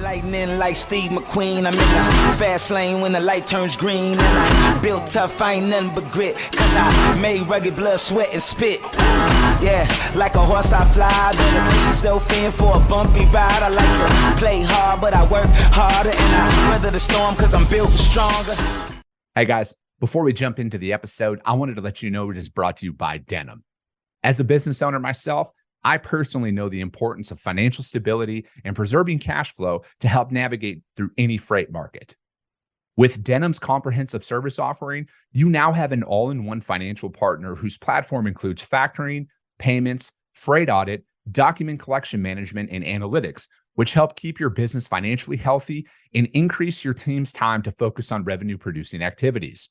Lightning like Steve McQueen. I'm in the fast lane when the light turns green. And I built tough, I ain't nothing but grit. Cause I made rugged blood, sweat, and spit. Yeah, like a horse I fly. Better push yourself in for a bumpy ride. I like to play hard, but I work harder. And I weather the storm cause I'm built stronger. Hey guys, before we jump into the episode, I wanted to let you know it is brought to you by Denim. As a business owner myself, I personally know the importance of financial stability and preserving cash flow to help navigate through any freight market. With Denim's comprehensive service offering, you now have an all-in-one financial partner whose platform includes factoring, payments, freight audit, document collection management, and analytics, which help keep your business financially healthy and increase your team's time to focus on revenue-producing activities.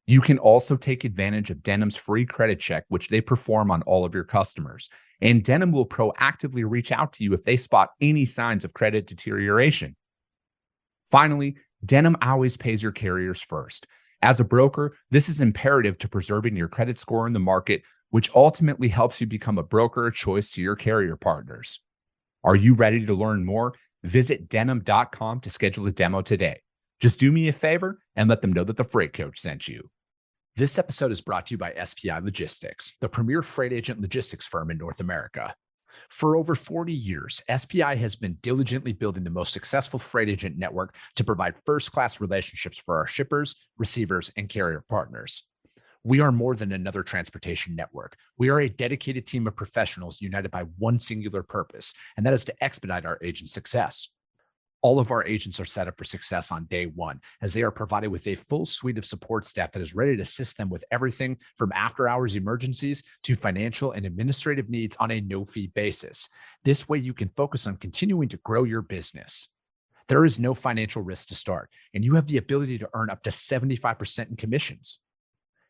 You can also take advantage of Denim's free credit check, which they perform on all of your customers. And Denim will proactively reach out to you if they spot any signs of credit deterioration. Finally, Denim always pays your carriers first. As a broker, this is imperative to preserving your credit score in the market, which ultimately helps you become a broker of choice to your carrier partners. Are you ready to learn more? Visit denim.com to schedule a demo today. Just do me a favor and let them know that the Freight Coach sent you. This episode is brought to you by SPI Logistics, the premier freight agent logistics firm in North America. For over 40 years, SPI has been diligently building the most successful freight agent network to provide first-class relationships for our shippers, receivers, and carrier partners. We are more than another transportation network. We are a dedicated team of professionals united by one singular purpose, and that is to expedite our agents' success. All of our agents are set up for success on day one, as they are provided with a full suite of support staff that is ready to assist them with everything from after-hours emergencies to financial and administrative needs on a no-fee basis. This way, you can focus on continuing to grow your business. There is no financial risk to start, and you have the ability to earn up to 75% in commissions.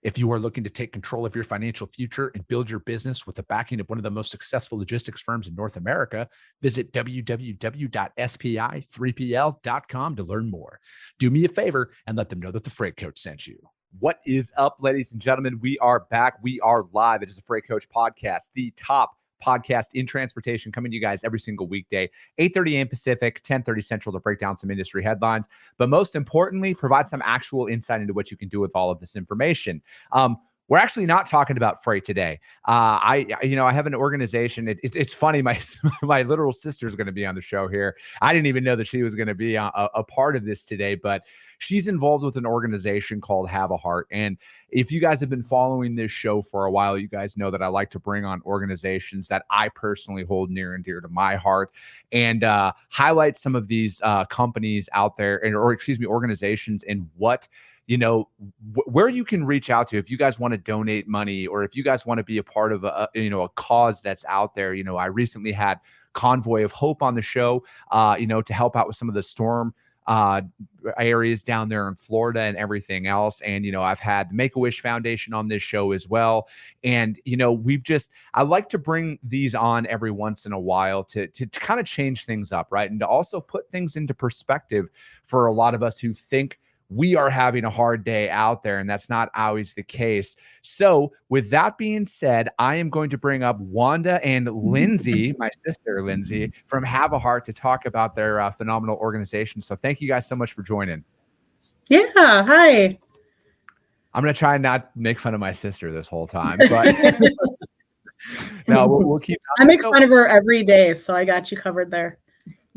If you are looking to take control of your financial future and build your business with the backing of one of the most successful logistics firms in North America, visit www.spi3pl.com to learn more. Do me a favor and let them know that the Freight Coach sent you. What is up, ladies and gentlemen? We are back. We are live. It is the Freight Coach Podcast, the top podcast in transportation, coming to you guys every single weekday, 8:30 a.m. Pacific, 10:30 Central, to break down some industry headlines. But most importantly, provide some actual insight into what you can do with all of this information. We're actually not talking about freight today. I have an organization. It's funny. My literal sister is going to be on the show here. I didn't even know that she was going to be a part of this today, but she's involved with an organization called Have a Heart. And if you guys have been following this show for a while, you guys know that I like to bring on organizations that I personally hold near and dear to my heart, and highlight some of these companies out there, organizations, and what, where you can reach out to if you guys want to donate money, or if you guys want to be a part of a cause that's out there. I recently had Convoy of Hope on the show, to help out with some of the storm areas down there in Florida and everything else. And, I've had the Make-A-Wish Foundation on this show as well. And, I like to bring these on every once in a while to kind of change things up, right? And to also put things into perspective for a lot of us who think we are having a hard day out there, and that's not always the case. So with that being said, I am going to bring up Wanda and Lindsay, my sister Lindsay, from Have a Heart, to talk about their phenomenal organization. So thank you guys so much for joining. Yeah, hi. I'm going to try and not make fun of my sister this whole time, but no, we'll keep. I make fun of her every day, so I got you covered there.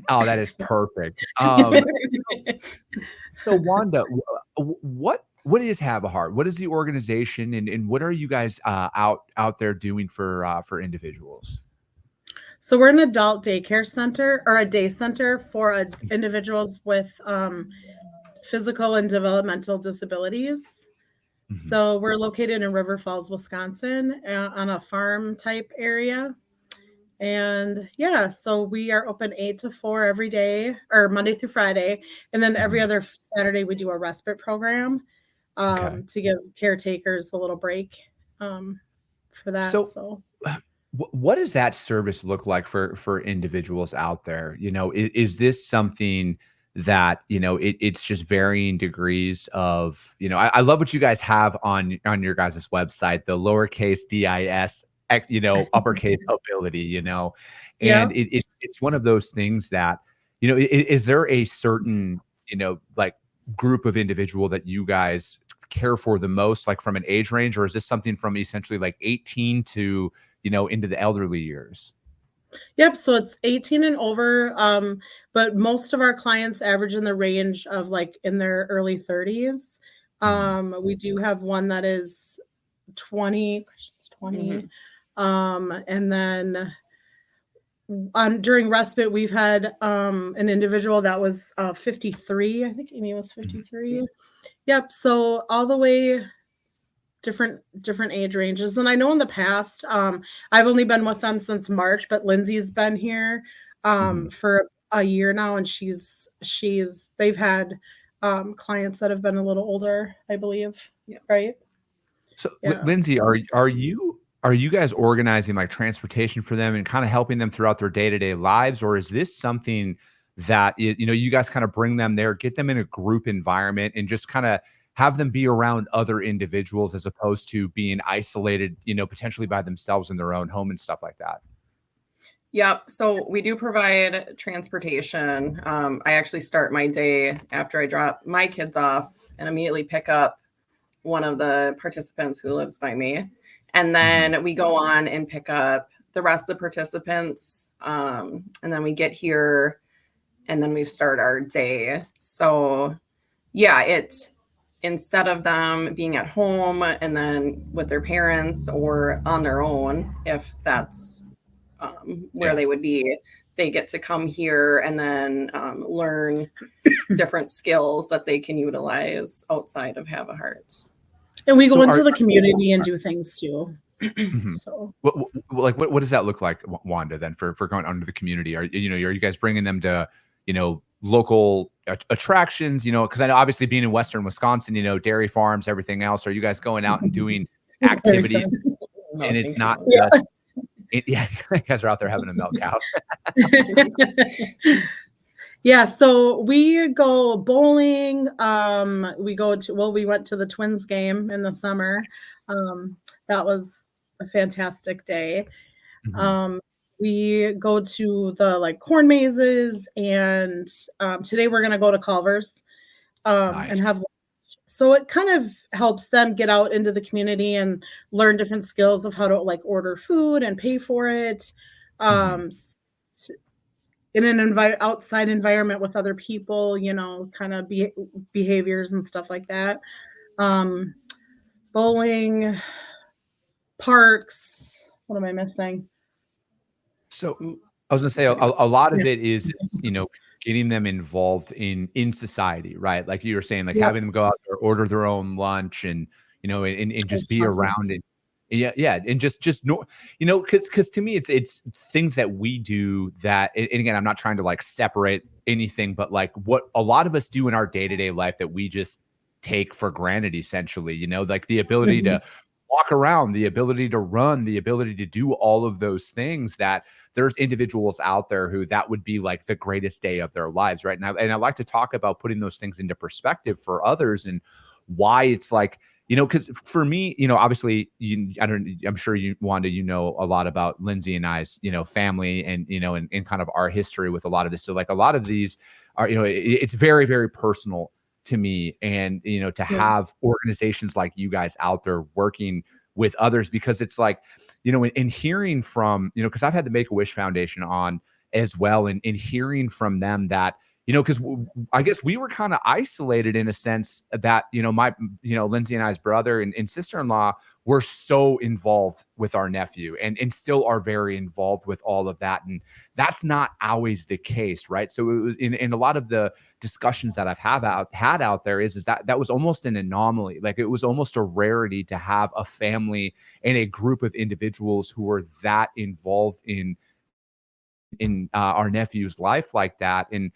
Oh, that is perfect. So Wanda, what is Have a Heart? What is the organization, and what are you guys out there doing for individuals? So we're an adult daycare center, or a day center for individuals with physical and developmental disabilities. Mm-hmm. So we're located in River Falls, Wisconsin, on a farm type area. And yeah, so we are open 8 to 4 every day, or Monday through Friday. And then every other Saturday we do a respite program to give caretakers a little break for that. So what does that service look like for individuals out there? Is this something that, it's just varying degrees of, I love what you guys have on your guys' website, the lowercase DIS, uppercase ability, and it's one of those things that, you know, is there a certain, you know, like group of individual that you guys care for the most, like from an age range, or is this something from essentially like 18 to, you know, into the elderly years? Yep. So it's 18 and over. But most of our clients average in the range of like in their early 30s. We do have one that is 20, 20. And then during respite, we've had an individual that was 53. I think Amy was 53. Yep. So all the way different age ranges. And I know in the past, I've only been with them since March, but Lindsay's been here for a year now, and they've had clients that have been a little older, I believe. Yeah. Right. So Yeah. Lindsay, are you guys organizing like transportation for them and kind of helping them throughout their day-to-day lives, or is this something that you know, you guys kind of bring them there, get them in a group environment, and just kind of have them be around other individuals as opposed to being isolated, you know, potentially by themselves in their own home and stuff like that? Yep. So we do provide transportation. I actually start my day after I drop my kids off and immediately pick up one of the participants who lives by me. And then we go on and pick up the rest of the participants. And then we get here and then we start our day. So yeah, it's instead of them being at home and then with their parents or on their own, if that's where they would be, they get to come here and then learn different skills that they can utilize outside of Have a Heart. And we go into the community and do things too. So what does that look like, Wanda, then for going under the community? Are you guys bringing them to, you know, local attractions, you know, because I know obviously being in Western Wisconsin, you know, dairy farms, everything else, are you guys going out and doing activities? And it's not just, you guys are out there having a milk cow. Yeah, so we go bowling. We went to the Twins game in the summer. That was a fantastic day. We go to the like corn mazes, and today we're gonna go to Culver's and have lunch. So it kind of helps them get out into the community and learn different skills of how to like order food and pay for it. In an outside environment with other people, you know, kind of behaviors and stuff like that. Bowling, parks. What am I missing? So I was gonna say a lot of it is, you know, getting them involved in society, right? Like you were saying, like having them go out there, order their own lunch, and you know, and just be around it. Yeah, and just know, you know, because to me it's things that we do that, and again, I'm not trying to like separate anything, but like what a lot of us do in our day-to-day life that we just take for granted, essentially, you know, like the ability to walk around, the ability to run, the ability to do all of those things, that there's individuals out there who that would be like the greatest day of their lives right now. And I like to talk about putting those things into perspective for others and why it's like, you know, because for me, you know, obviously, I'm sure you, Wanda, you know a lot about Lindsay and I's, you know, family and, you know, and kind of our history with a lot of this. So like a lot of these are, you know, it's very, very personal to me. And, you know, to have organizations like you guys out there working with others, because it's like, you know, in hearing from, you know, because I've had the Make-A-Wish Foundation on as well, and in hearing from them that, you know, because I guess we were kind of isolated in a sense that, you know, Lindsay and I's brother and sister-in-law were so involved with our nephew and still are very involved with all of that. And that's not always the case, right? So it was in a lot of the discussions that I've had out there is that was almost an anomaly. Like it was almost a rarity to have a family and a group of individuals who were that involved in our nephew's life like that. And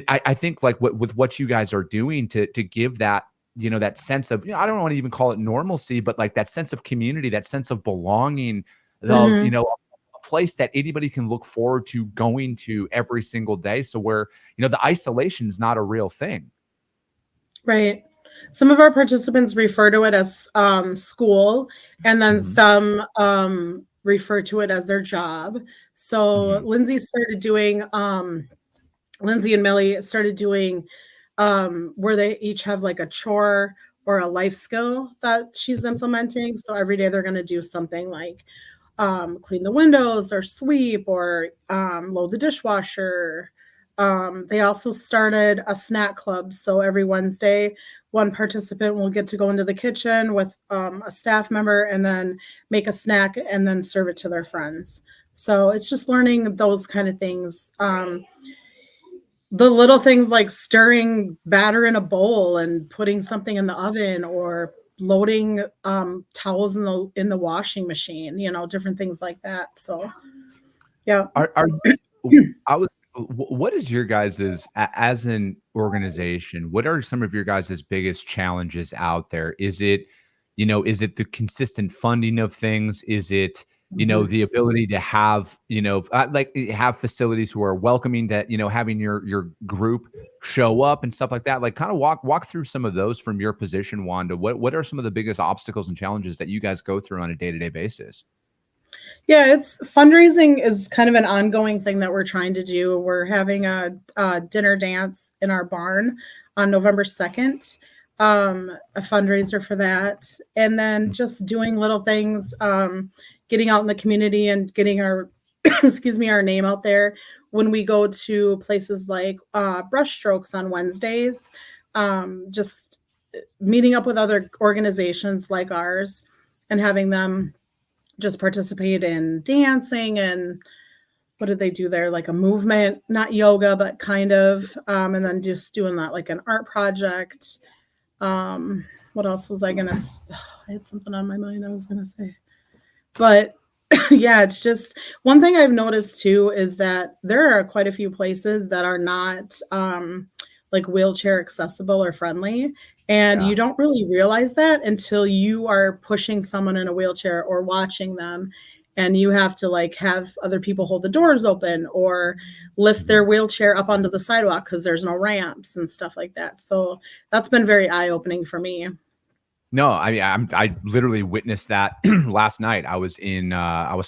I think like with what you guys are doing to give that, you know, that sense of, you know, I don't want to even call it normalcy, but like that sense of community, that sense of belonging, of, you know, a place that anybody can look forward to going to every single day. So where, you know, the isolation is not a real thing. Right. Some of our participants refer to it as school, and then some refer to it as their job. So Lindsay started doing Lindsay and Millie started doing where they each have like a chore or a life skill that she's implementing. So every day they're going to do something like clean the windows or sweep or load the dishwasher. They also started a snack club. So every Wednesday, one participant will get to go into the kitchen with a staff member and then make a snack and then serve it to their friends. So it's just learning those kind of things. The little things like stirring batter in a bowl and putting something in the oven or loading towels in the washing machine, different things like that. So yeah. What is your guys's, as an organization, what are some of your guys' biggest challenges out there? Is it the consistent funding of things? Is it, the ability to have, have facilities who are welcoming to, having your group show up and stuff like that? Like kind of walk through some of those from your position, Wanda. What are some of the biggest obstacles and challenges that you guys go through on a day-to-day basis? Yeah, it's fundraising is kind of an ongoing thing that we're trying to do. We're having a dinner dance in our barn on November 2nd, a fundraiser for that. And then just doing little things, getting out in the community and getting our, our name out there when we go to places like brushstrokes on Wednesdays, just meeting up with other organizations like ours and having them just participate in dancing and what did they do there? Like a movement, not yoga, but kind of, and then just doing that like an art project. What else was I gonna? I had something on my mind I was gonna say, but yeah, it's just one thing I've noticed too is that there are quite a few places that are not like wheelchair accessible or friendly. And you don't really realize that until you are pushing someone in a wheelchair or watching them. And you have to like have other people hold the doors open or lift their wheelchair up onto the sidewalk because there's no ramps and stuff like that. So that's been very eye-opening for me. No, I literally witnessed that last night. I was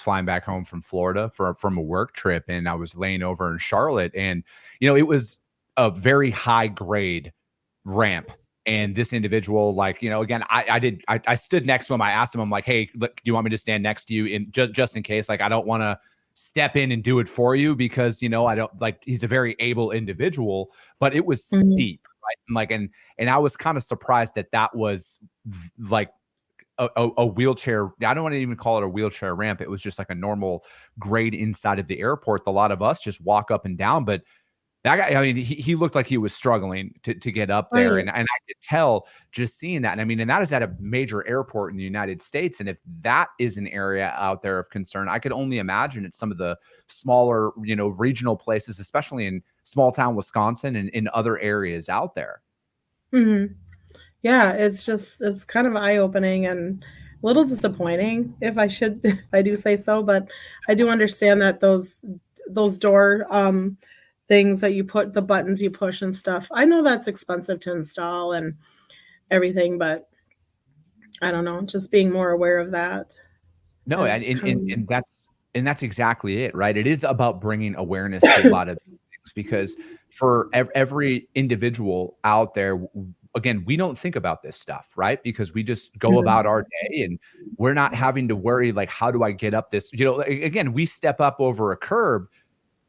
flying back home from Florida from a work trip, and I was laying over in Charlotte, and it was a very high grade ramp. And this individual, like, again, I stood next to him. I asked him, I'm like, hey, look, do you want me to stand next to you in just in case? Like, I don't want to step in and do it for you because, I don't like, he's a very able individual, but it was steep, right? And like, and I was kind of surprised that was like a wheelchair. I don't want to even call it a wheelchair ramp. It was just like a normal grade inside of the airport. A lot of us just walk up and down, but that guy, I mean, he looked like he was struggling to get up there. Right. And I could tell just seeing that. And I mean, and that is at a major airport in the United States. And if that is an area out there of concern, I could only imagine it's some of the smaller, regional places, especially in small town Wisconsin and in other areas out there. Mm-hmm. Yeah, it's kind of eye-opening and a little disappointing if I do say so, but I do understand that those door things that you put, the buttons you push and stuff, I know that's expensive to install and everything, but I don't know, just being more aware of that. No, and that's exactly it, right? It is about bringing awareness to a lot of things because for every individual out there, again, we don't think about this stuff, right? Because we just go about our day and we're not having to worry, like, how do I get up this? Again, we step up over a curb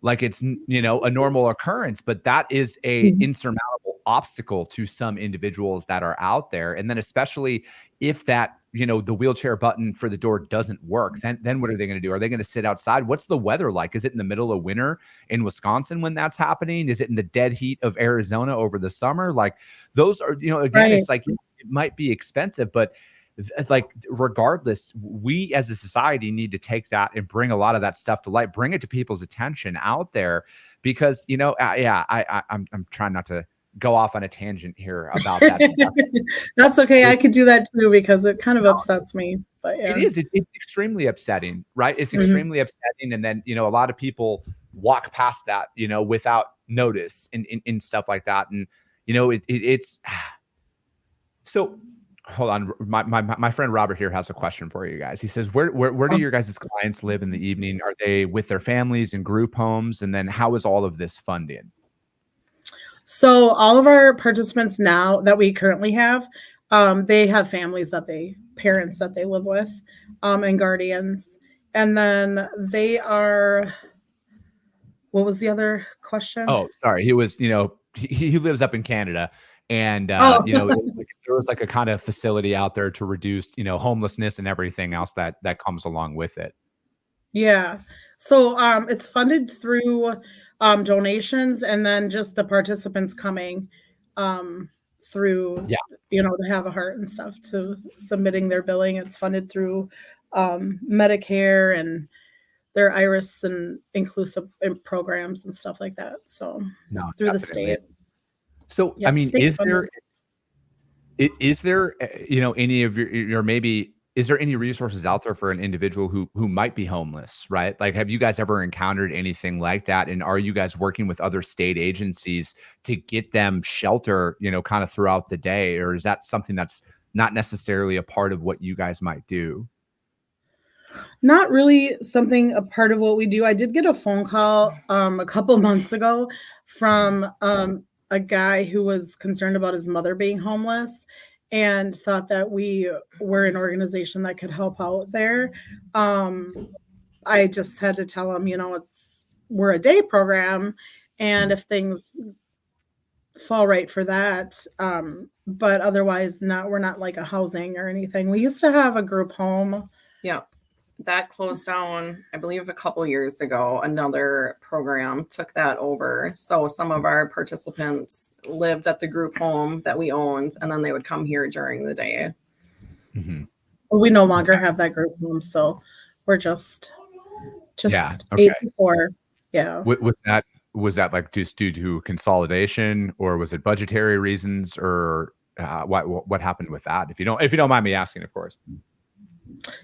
like it's, a normal occurrence, but that is a insurmountable obstacle to some individuals that are out there. And then especially if that, the wheelchair button for the door doesn't work, then what are they going to do? Are they going to sit outside? What's the weather like? Is it in the middle of winter in Wisconsin when that's happening? Is it in the dead heat of Arizona over the summer? Like those are, again, Right. It's like, it might be expensive, but like regardless, we as a society need to take that and bring a lot of that stuff to light, bring it to people's attention out there because, I'm trying not to go off on a tangent here about that stuff. That's okay. I could do that too because it kind of upsets me. But yeah. It is. It's extremely upsetting, right? It's extremely upsetting. And then, a lot of people walk past that, without notice and stuff like that. And, it's so. Hold on. My friend Robert here has a question for you guys. He says, where do your guys' clients live in the evening? Are they with their families in group homes? And then how is all of this funded? So all of our participants now that we currently have, they have parents that they live with, and guardians. And then they are, what was the other question? Oh, sorry. He was, he lives up in Canada, and Oh, there was like a kind of facility out there to reduce, homelessness and everything else that comes along with it. yeah. So it's funded through donations, and then just the participants coming through, Yeah. to have a heart and stuff, to submitting their billing. It's funded through Medicare and their IRIS and inclusive programs and stuff like that. So No, through the definitely. state. So, I Yep, mean, state is funded. there, any of your maybe is there any resources out there for an individual who might be homeless, right? Like, have you guys ever encountered anything like that? And are you guys working with other state agencies to get them shelter, kind of throughout the day? Or is that something that's not necessarily a part of what you guys might do? Not really a part of what we do. I did get a phone call a couple months ago from a guy who was concerned about his mother being homeless and thought that we were an organization that could help out there. I just had to tell him, we're a day program, and if things fall right for that, but otherwise we're not like a housing or anything. We used to have a group home. Yeah. That closed down, I believe, a couple years ago. Another program took that over. So some of our participants lived at the group home that we owned, and then they would come here during the day. Mm-hmm. We no longer have that group home, so we're just Yeah. Okay. 8 to 4. Yeah. Was that like just due to consolidation, or was it budgetary reasons, or what happened with that? If you don't mind me asking, of course.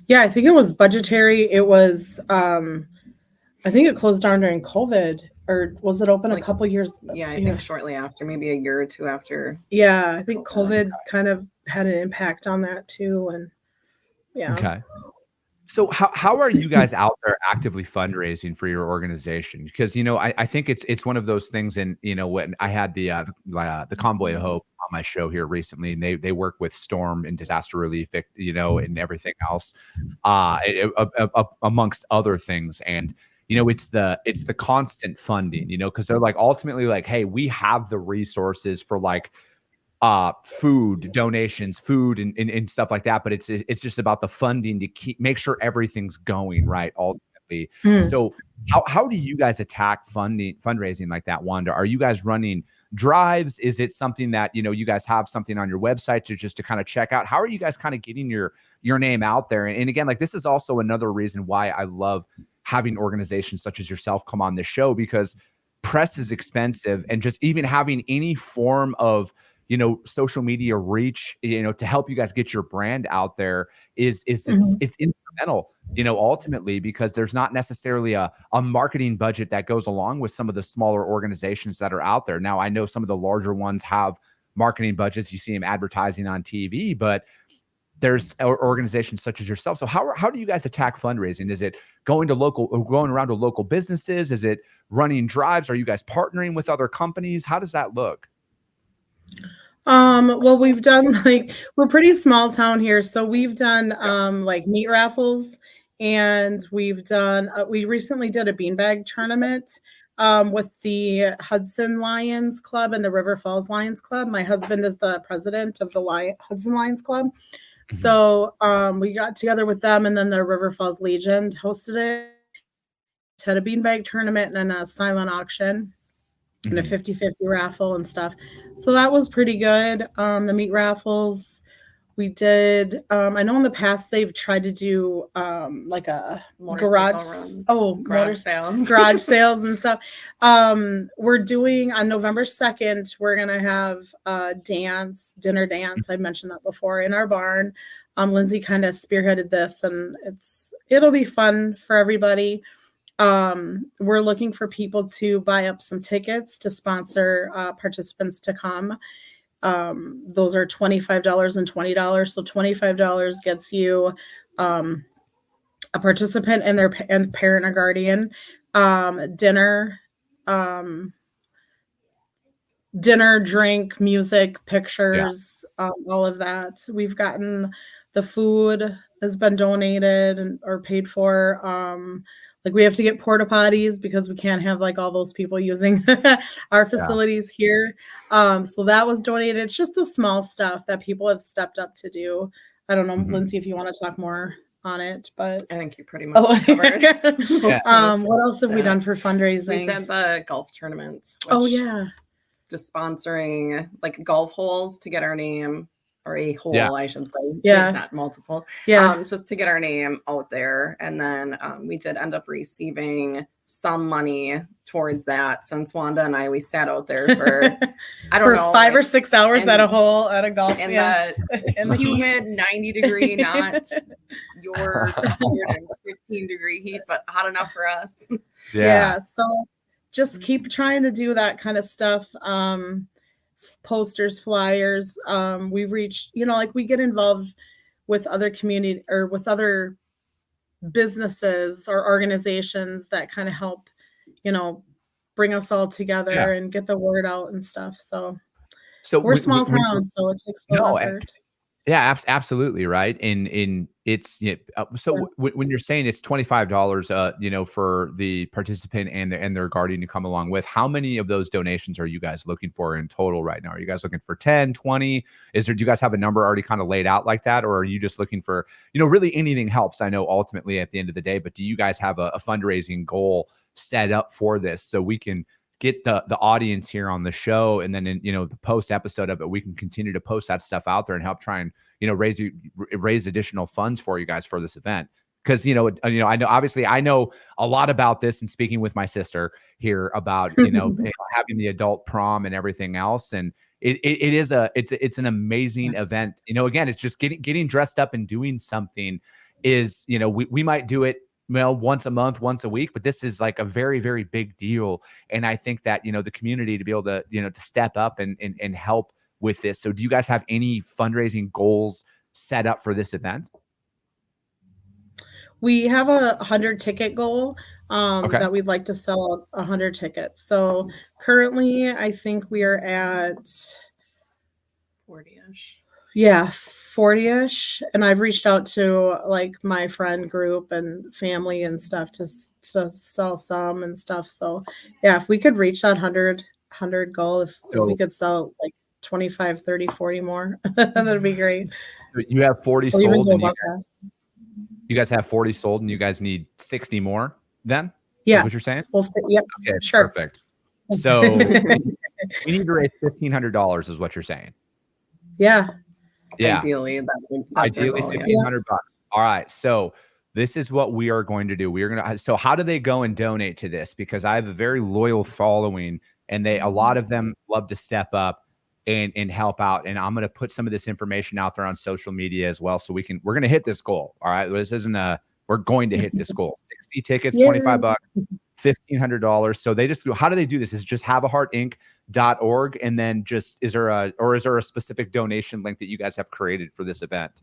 Yeah, I think it was budgetary. It was, I think it closed down during COVID, or was it open a couple years? Yeah, I think shortly after, maybe a year or two after. Yeah, I think COVID kind of had an impact on that too. And yeah. Okay. So how are you guys out there actively fundraising for your organization? Because I think it's one of those things. And when I had the Convoy of Hope on my show here recently, and they work with storm and disaster relief, and everything else, amongst other things. And it's the constant funding, because they're like ultimately like, hey, we have the resources for like food donations, food and stuff like that. But it's just about the funding to make sure everything's going right ultimately. So how do you guys attack fundraising like that, Wanda? Are you guys running drives? Is it something that, you guys have something on your website to kind of check out? How are you guys kind of getting your name out there? And again, like, this is also another reason why I love having organizations such as yourself come on this show, because press is expensive, and just even having any form of social media reach, to help you guys get your brand out there it's instrumental, ultimately, because there's not necessarily a marketing budget that goes along with some of the smaller organizations that are out there. Now, I know some of the larger ones have marketing budgets. You see them advertising on TV, but there's organizations such as yourself. So how do you guys attack fundraising? Is it going around to local businesses? Is it running drives? Are you guys partnering with other companies? How does that look? Well, we've done, we're pretty small town here, so we've done like meat raffles, and we've done we recently did a beanbag tournament with the Hudson Lions Club and the River Falls Lions Club. My husband is the president of the Hudson Lions Club. So we got together with them, and then the River Falls Legion hosted it. Had a beanbag tournament and a silent auction and a 50-50 raffle and stuff. So that was pretty good. The meat raffles we did. I know in the past they've tried to do like a garage sales and stuff. We're doing on November 2nd, we're gonna have a dinner dance. I mentioned that before, in our barn. Lindsay kind of spearheaded this, and it'll be fun for everybody. We're looking for people to buy up some tickets to sponsor participants to come. Those are $25 and $20. So $25 gets you a participant and their parent or guardian, dinner, dinner, drink, music, pictures, all of that. We've gotten the food has been donated or paid for. Like we have to get porta potties because we can't have like all those people using our facilities here. So that was donated. It's just the small stuff that people have stepped up to do. I don't know, Lindsay, if you want to talk more on it, but I think you pretty much covered. What else have we done for fundraising? We did the golf tournaments. Just sponsoring like golf holes to get our name, or a hole, I should say. Not multiple. Just to get our name out there. And then we did end up receiving some money towards that, since Wanda and we sat out there for I don't know, 5 or 6 hours at a hole at a golf in the humid 90-degree, not your 115-degree heat, but hot enough for us. So just keep trying to do that kind of stuff. Posters, flyers. We've reached, like we get involved with other community or with other businesses or organizations that kind of help, bring us all together and get the word out and stuff. So we're small town, so it takes a lot of effort. Yeah, absolutely. Right. And it's, when you're saying it's $25, for the participant and their guardian to come along with, how many of those donations are you guys looking for in total right now? Are you guys looking for 10, 20? Do you guys have a number already kind of laid out like that? Or are you just looking for, really anything helps, I know ultimately at the end of the day, but do you guys have a fundraising goal set up for this so we can get the audience here on the show, and then in the post episode of it, we can continue to post that stuff out there and help try and raise additional funds for you guys for this event? Because I know obviously I know a lot about this, and speaking with my sister here about having the adult prom and everything else, and it's an amazing event. Again, it's just getting dressed up and doing something is we might do it once a month, once a week, but this is like a very, very big deal. And I think that, the community to be able to, to step up and help with this. So do you guys have any fundraising goals set up for this event? We have a 100 ticket goal that we'd like to sell 100 tickets. So currently I think we are at 40-ish. Yeah, 40-ish. And I've reached out to like my friend group and family and stuff to sell some and stuff. So yeah, if we could reach that 100 goal, if we could sell like 25, 30, 40 more, that'd be great. You have 40 sold, and you guys have 40 sold, and you guys need 60 more then? Yeah. Is what you're saying? We'll see. Yep. Okay, sure. Perfect. So we need to raise $1,500 is what you're saying. Yeah. Ideally, ideally $1,500. All right. So this is what we are going to do. So how do they go and donate to this? Because I have a very loyal following, and a lot of them love to step up and help out. And I'm going to put some of this information out there on social media as well. So we're going to hit this goal. All right. This isn't we're going to hit this goal. 60 tickets, $25, $1,500. So how do they do this? Is just haveaheartinc.org, and then is there a specific donation link that you guys have created for this event?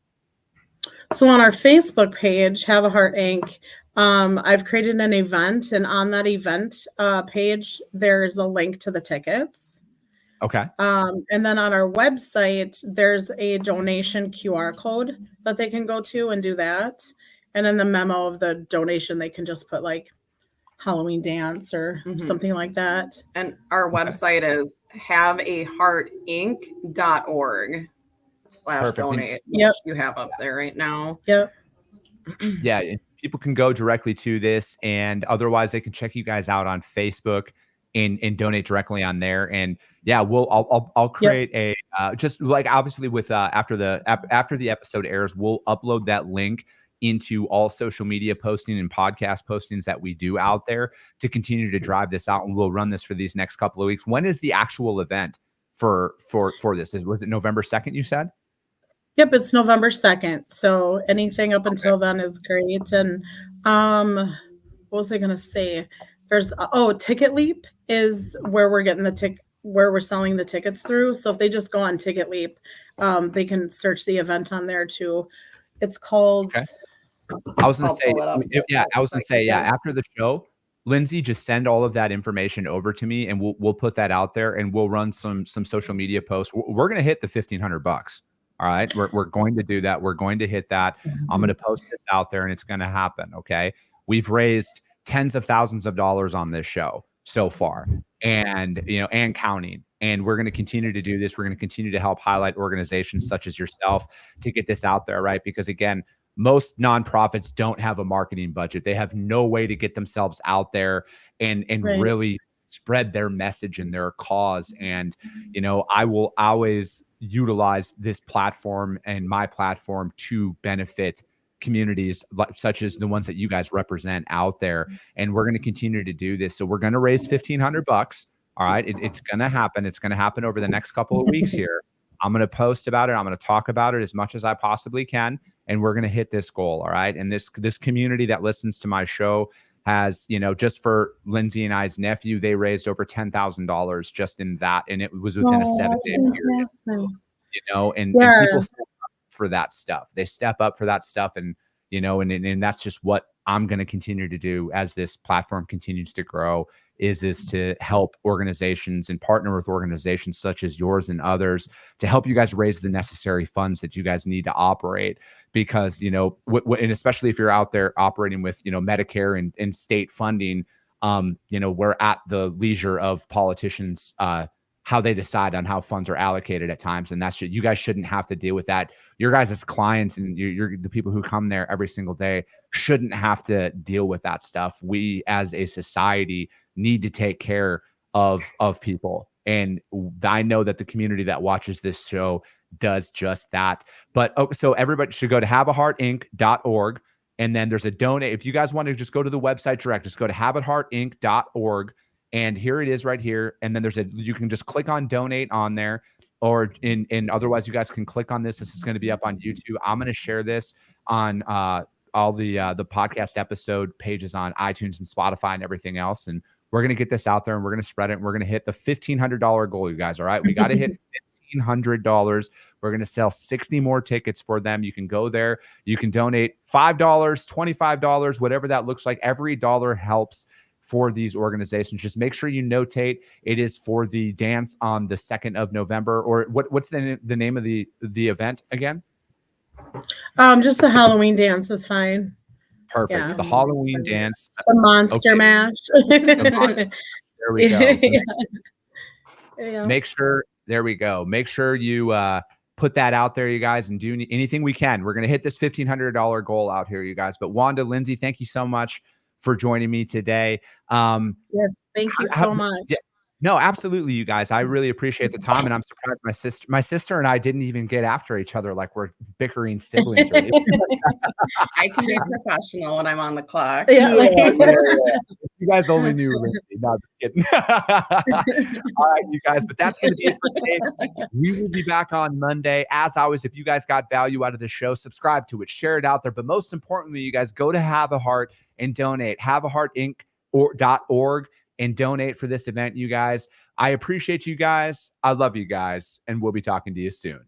So on our Facebook page, Have a Heart Inc., I've created an event, and on that event page, there's a link to the tickets. Okay. And then on our website, there's a donation QR code that they can go to and do that. And in the memo of the donation, they can just put like Halloween dance or something like that. And our website is haveaheartinc.org/donate, which you have up there right now. Yep. Yeah. And people can go directly to this, and otherwise they can check you guys out on Facebook and donate directly on there. And yeah, I'll create a just like obviously with after the episode airs, we'll upload that link into all social media posting and podcast postings that we do out there to continue to drive this out. And we'll run this for these next couple of weeks. When is the actual event for this? Was it November 2nd, you said? Yep, it's November 2nd. So anything up until then is great. And what was I going to say? There's Ticket Leap is where we're getting where we're selling the tickets through. So if they just go on Ticket Leap, they can search the event on there too. It's called. I was going to say, after the show, Lindsay, just send all of that information over to me, and we'll put that out there, and we'll run some social media posts. We're going to hit the $1,500. All right, we're going to do that. We're going to hit that. I'm going to post this out there, and it's going to happen. Okay, we've raised tens of thousands of dollars on this show so far, and and counting. And we're going to continue to do this. We're going to continue to help highlight organizations such as yourself to get this out there, right? Because again, most nonprofits don't have a marketing budget. They have no way to get themselves out there and Right. really spread their message and their cause. And, I will always utilize this platform and my platform to benefit communities such as the ones that you guys represent out there. And we're going to continue to do this. So we're going to raise $1,500. All right. It's going to happen. It's going to happen over the next couple of weeks here. I'm going to post about it. I'm going to talk about it as much as I possibly can. And we're going to hit this goal. All right. And this community that listens to my show has, just for Lindsay and I's nephew, they raised over $10,000 just in that. And it was within a 7-day period, and people step up for that stuff. They step up for that stuff. And, and that's just what I'm going to continue to do as this platform continues to grow, is to help organizations and partner with organizations such as yours and others to help you guys raise the necessary funds that you guys need to operate. Because, and especially if you're out there operating with, Medicare and state funding, we're at the leisure of politicians, how they decide on how funds are allocated at times. And you guys shouldn't have to deal with that. Your guys as clients and you're the people who come there every single day shouldn't have to deal with that stuff. We as a society need to take care of people. And I know that the community that watches this show does just that. But so everybody should go to haveaheartinc.org. And then there's a donate. If you guys want to just go to the website direct, just go to haveaheartinc.org. And here it is right here. And then you can just click on donate on there, or otherwise you guys can click on this. This is going to be up on YouTube. I'm going to share this on all the podcast episode pages on iTunes and Spotify and everything else. And we're going to get this out there and we're going to spread it. And we're going to hit the $1,500 goal, you guys. All right. We got to hit $1,500. We're going to sell 60 more tickets for them. You can go there. You can donate $5, $25, whatever that looks like. Every dollar helps for these organizations. Just make sure you notate it is for the dance on the 2nd of November. Or what's the name of the event again? Just the Halloween dance is fine. Perfect. Yeah. The Halloween dance. The Monster Mash. There we go. Yeah. Make sure you put that out there, you guys, and do anything we can. We're going to hit this $1,500 goal out here, you guys. But Wanda, Lindsay, thank you so much for joining me today. Yes, thank you so much. Yeah, no, absolutely, you guys. I really appreciate the time, and I'm surprised my sister and I didn't even get after each other like we're bickering siblings. Or anything. I can be professional when I'm on the clock. Yeah. You guys only knew Lindsay. No, just kidding. All right, you guys, but that's going to be it for today. We will be back on Monday. As always, if you guys got value out of the show, subscribe to it, share it out there. But most importantly, you guys go to Have a Heart and donate. haveaheartinc.org and donate for this event, you guys. I appreciate you guys. I love you guys, and we'll be talking to you soon.